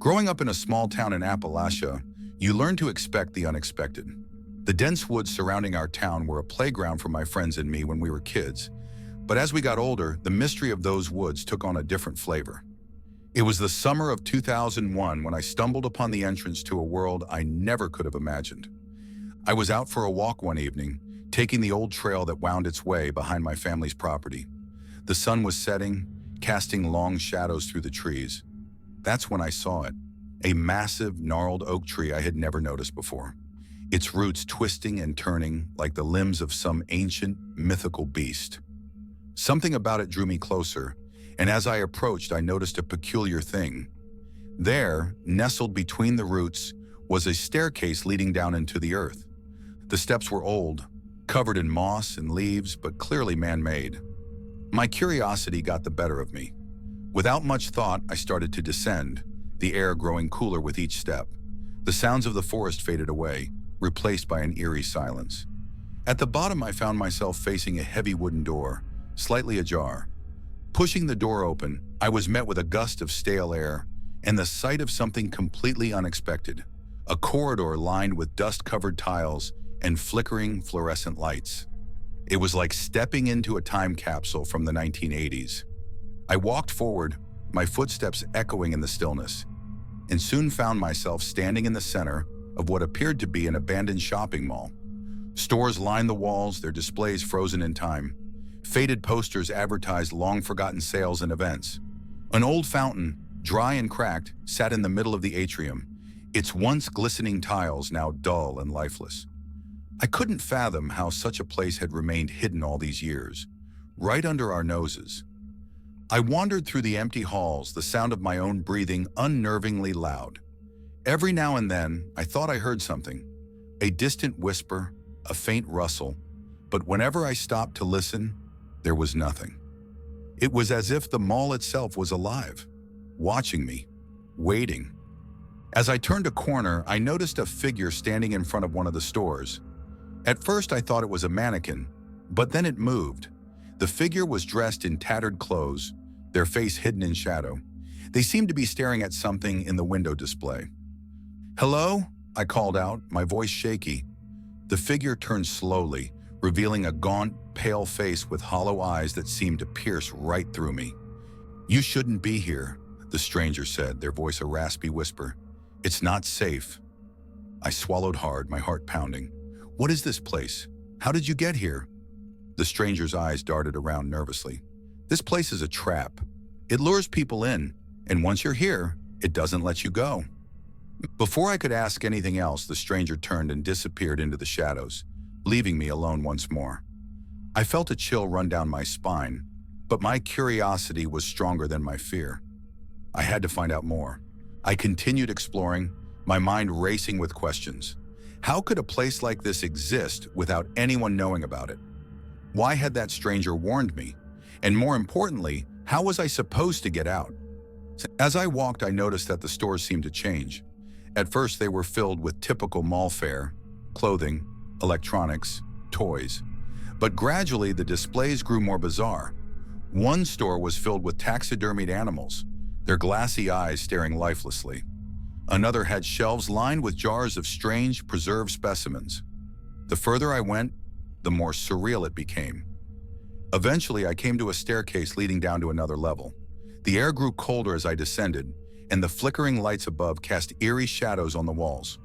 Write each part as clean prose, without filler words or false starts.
Growing up in a small town in Appalachia, you learn to expect the unexpected. The dense woods surrounding our town were a playground for my friends and me when we were kids. But as we got older, the mystery of those woods took on a different flavor. It was the summer of 2001 when I stumbled upon the entrance to a world I never could have imagined. I was out for a walk one evening, taking the old trail that wound its way behind my family's property. The sun was setting, casting long shadows through the trees. That's when I saw it, a massive, gnarled oak tree I had never noticed before, its roots twisting and turning like the limbs of some ancient, mythical beast. Something about it drew me closer, and as I approached, I noticed a peculiar thing. There, nestled between the roots, was a staircase leading down into the earth. The steps were old, covered in moss and leaves, but clearly man-made. My curiosity got the better of me. Without much thought, I started to descend, the air growing cooler with each step. The sounds of the forest faded away, replaced by an eerie silence. At the bottom, I found myself facing a heavy wooden door, slightly ajar. Pushing the door open, I was met with a gust of stale air and the sight of something completely unexpected, a corridor lined with dust-covered tiles and flickering fluorescent lights. It was like stepping into a time capsule from the 1980s. I walked forward, my footsteps echoing in the stillness, and soon found myself standing in the center of what appeared to be an abandoned shopping mall. Stores lined the walls, their displays frozen in time. Faded posters advertised long-forgotten sales and events. An old fountain, dry and cracked, sat in the middle of the atrium, its once glistening tiles now dull and lifeless. I couldn't fathom how such a place had remained hidden all these years, right under our noses. I wandered through the empty halls, the sound of my own breathing unnervingly loud. Every now and then, I thought I heard something, a distant whisper, a faint rustle, but whenever I stopped to listen, there was nothing. It was as if the mall itself was alive, watching me, waiting. As I turned a corner, I noticed a figure standing in front of one of the stores. At first, I thought it was a mannequin, but then it moved. The figure was dressed in tattered clothes, their face hidden in shadow. They seemed to be staring at something in the window display. "Hello?" I called out, my voice shaky. The figure turned slowly, revealing a gaunt, pale face with hollow eyes that seemed to pierce right through me. "You shouldn't be here," the stranger said, their voice a raspy whisper. "It's not safe." I swallowed hard, my heart pounding. "What is this place? How did you get here?" The stranger's eyes darted around nervously. "This place is a trap. It lures people in, and once you're here, it doesn't let you go." Before I could ask anything else, the stranger turned and disappeared into the shadows, leaving me alone once more. I felt a chill run down my spine, but my curiosity was stronger than my fear. I had to find out more. I continued exploring, my mind racing with questions. How could a place like this exist without anyone knowing about it? Why had that stranger warned me? And more importantly, how was I supposed to get out? As I walked, I noticed that the stores seemed to change. At first, they were filled with typical mall fare, clothing, electronics, toys. But gradually, the displays grew more bizarre. One store was filled with taxidermied animals, their glassy eyes staring lifelessly. Another had shelves lined with jars of strange, preserved specimens. The further I went, the more surreal it became. Eventually, I came to a staircase leading down to another level. The air grew colder as I descended, and the flickering lights above cast eerie shadows on the walls.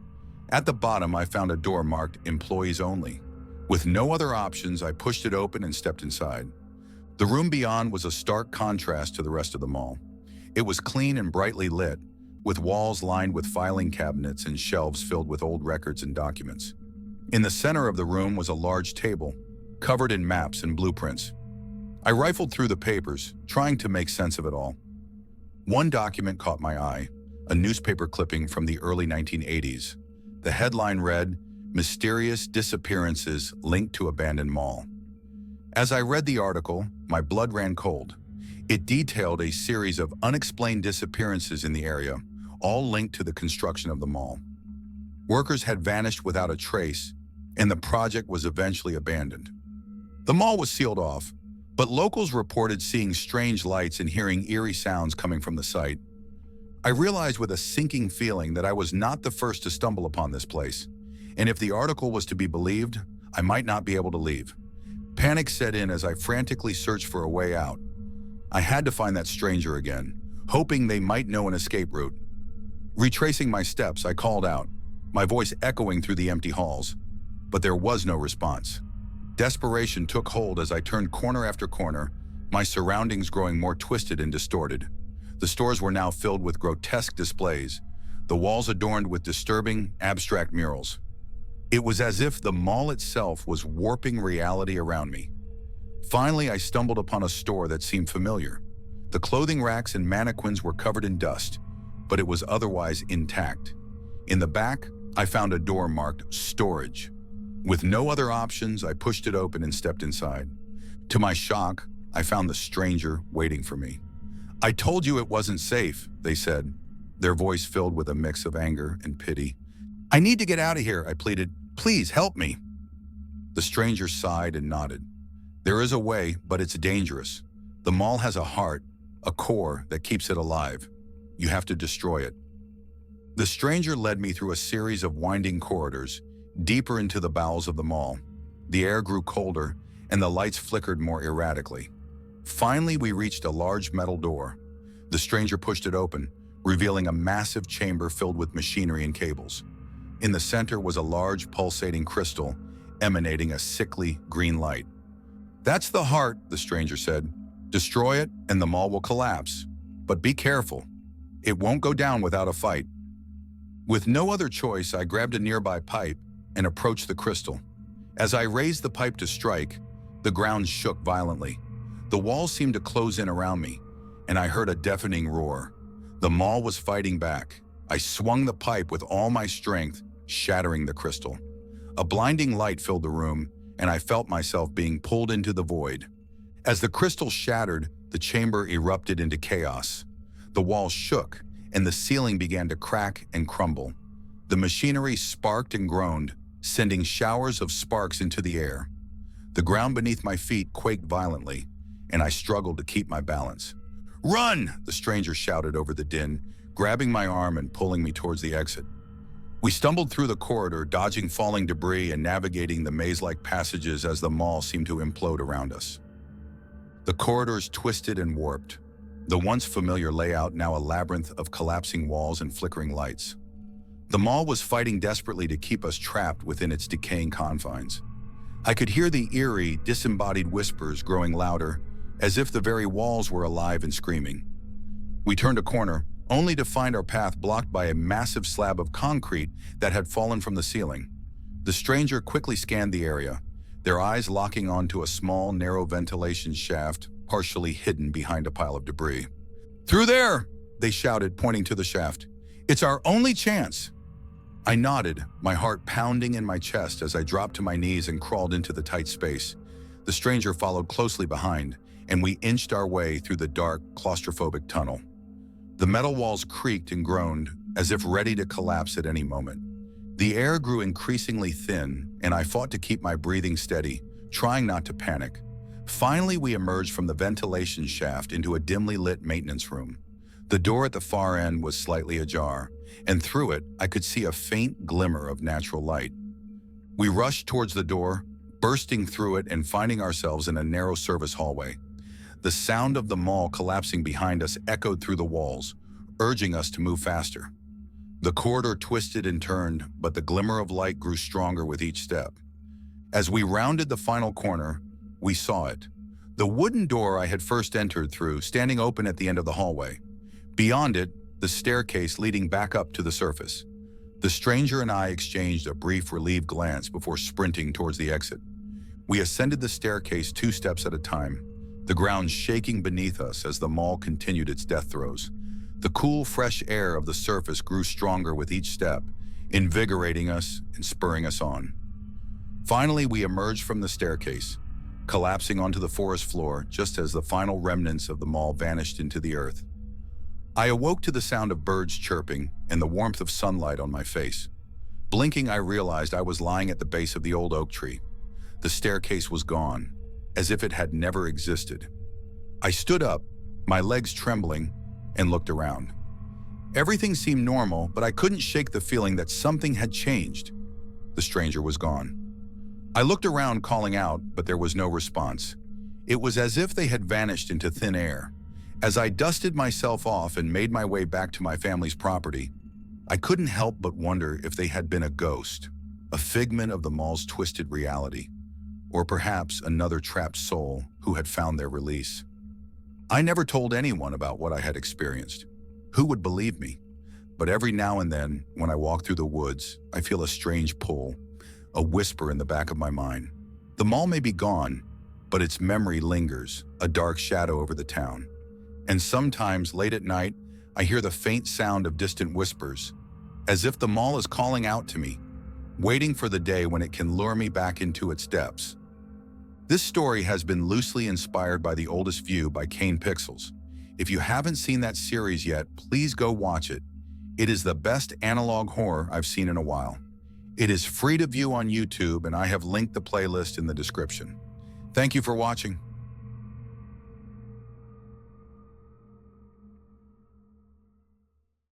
At the bottom, I found a door marked "Employees Only." With no other options, I pushed it open and stepped inside. The room beyond was a stark contrast to the rest of the mall. It was clean and brightly lit, with walls lined with filing cabinets and shelves filled with old records and documents. In the center of the room was a large table, covered in maps and blueprints. I rifled through the papers, trying to make sense of it all. One document caught my eye, a newspaper clipping from the early 1980s. The headline read, "Mysterious Disappearances Linked to Abandoned Mall." As I read the article, my blood ran cold. It detailed a series of unexplained disappearances in the area, all linked to the construction of the mall. Workers had vanished without a trace, and the project was eventually abandoned. The mall was sealed off, but locals reported seeing strange lights and hearing eerie sounds coming from the site. I realized with a sinking feeling that I was not the first to stumble upon this place, and if the article was to be believed, I might not be able to leave. Panic set in as I frantically searched for a way out. I had to find that stranger again, hoping they might know an escape route. Retracing my steps, I called out, my voice echoing through the empty halls, but there was no response. Desperation took hold as I turned corner after corner, my surroundings growing more twisted and distorted. The stores were now filled with grotesque displays, the walls adorned with disturbing, abstract murals. It was as if the mall itself was warping reality around me. Finally, I stumbled upon a store that seemed familiar. The clothing racks and mannequins were covered in dust, but it was otherwise intact. In the back, I found a door marked storage. With no other options, I pushed it open and stepped inside. To my shock, I found the stranger waiting for me. "I told you it wasn't safe," they said, their voice filled with a mix of anger and pity. "I need to get out of here," I pleaded. "Please help me." The stranger sighed and nodded. "There is a way, but it's dangerous. The mall has a heart, a core that keeps it alive. You have to destroy it." The stranger led me through a series of winding corridors, deeper into the bowels of the mall. The air grew colder, and the lights flickered more erratically. Finally, we reached a large metal door. The stranger pushed it open, revealing a massive chamber filled with machinery and cables. In the center was a large, pulsating crystal, emanating a sickly green light. "That's the heart," the stranger said. "Destroy it, and the mall will collapse. But be careful. It won't go down without a fight." With no other choice, I grabbed a nearby pipe and approached the crystal. As I raised the pipe to strike, the ground shook violently. The walls seemed to close in around me, and I heard a deafening roar. The mall was fighting back. I swung the pipe with all my strength, shattering the crystal. A blinding light filled the room, and I felt myself being pulled into the void. As the crystal shattered, the chamber erupted into chaos. The walls shook, and the ceiling began to crack and crumble. The machinery sparked and groaned, sending showers of sparks into the air. The ground beneath my feet quaked violently, and I struggled to keep my balance. "Run!" the stranger shouted over the din, grabbing my arm and pulling me towards the exit. We stumbled through the corridor, dodging falling debris and navigating the maze-like passages as the mall seemed to implode around us. The corridors twisted and warped, the once familiar layout now a labyrinth of collapsing walls and flickering lights. The mall was fighting desperately to keep us trapped within its decaying confines. I could hear the eerie, disembodied whispers growing louder, as if the very walls were alive and screaming. We turned a corner, only to find our path blocked by a massive slab of concrete that had fallen from the ceiling. The stranger quickly scanned the area, their eyes locking onto a small, narrow ventilation shaft partially hidden behind a pile of debris. "Through there!" they shouted, pointing to the shaft. "It's our only chance!" I nodded, my heart pounding in my chest as I dropped to my knees and crawled into the tight space. The stranger followed closely behind, and we inched our way through the dark, claustrophobic tunnel. The metal walls creaked and groaned, as if ready to collapse at any moment. The air grew increasingly thin, and I fought to keep my breathing steady, trying not to panic. Finally, we emerged from the ventilation shaft into a dimly lit maintenance room. The door at the far end was slightly ajar, and through it, I could see a faint glimmer of natural light. We rushed towards the door, bursting through it and finding ourselves in a narrow service hallway. The sound of the mall collapsing behind us echoed through the walls, urging us to move faster. The corridor twisted and turned, but the glimmer of light grew stronger with each step. As we rounded the final corner, we saw it. The wooden door I had first entered through, standing open at the end of the hallway. Beyond it, the staircase leading back up to the surface. The stranger and I exchanged a brief, relieved glance before sprinting towards the exit. We ascended the staircase 2 steps at a time, the ground shaking beneath us as the mall continued its death throes. The cool, fresh air of the surface grew stronger with each step, invigorating us and spurring us on. Finally, we emerged from the staircase, collapsing onto the forest floor just as the final remnants of the mall vanished into the earth. I awoke to the sound of birds chirping and the warmth of sunlight on my face. Blinking, I realized I was lying at the base of the old oak tree. The staircase was gone, as if it had never existed. I stood up, my legs trembling, and looked around. Everything seemed normal, but I couldn't shake the feeling that something had changed. The stranger was gone. I looked around calling out, but there was no response. It was as if they had vanished into thin air. As I dusted myself off and made my way back to my family's property, I couldn't help but wonder if they had been a ghost, a figment of the mall's twisted reality, or perhaps another trapped soul who had found their release. I never told anyone about what I had experienced. Who would believe me? But every now and then, when I walk through the woods, I feel a strange pull, a whisper in the back of my mind. The mall may be gone, but its memory lingers, a dark shadow over the town. And sometimes, late at night, I hear the faint sound of distant whispers, as if the mall is calling out to me, waiting for the day when it can lure me back into its depths. This story has been loosely inspired by The Oldest View by Kane Pixels. If you haven't seen that series yet, please go watch it. It is the best analog horror I've seen in a while. It is free to view on YouTube, and I have linked the playlist in the description. Thank you for watching.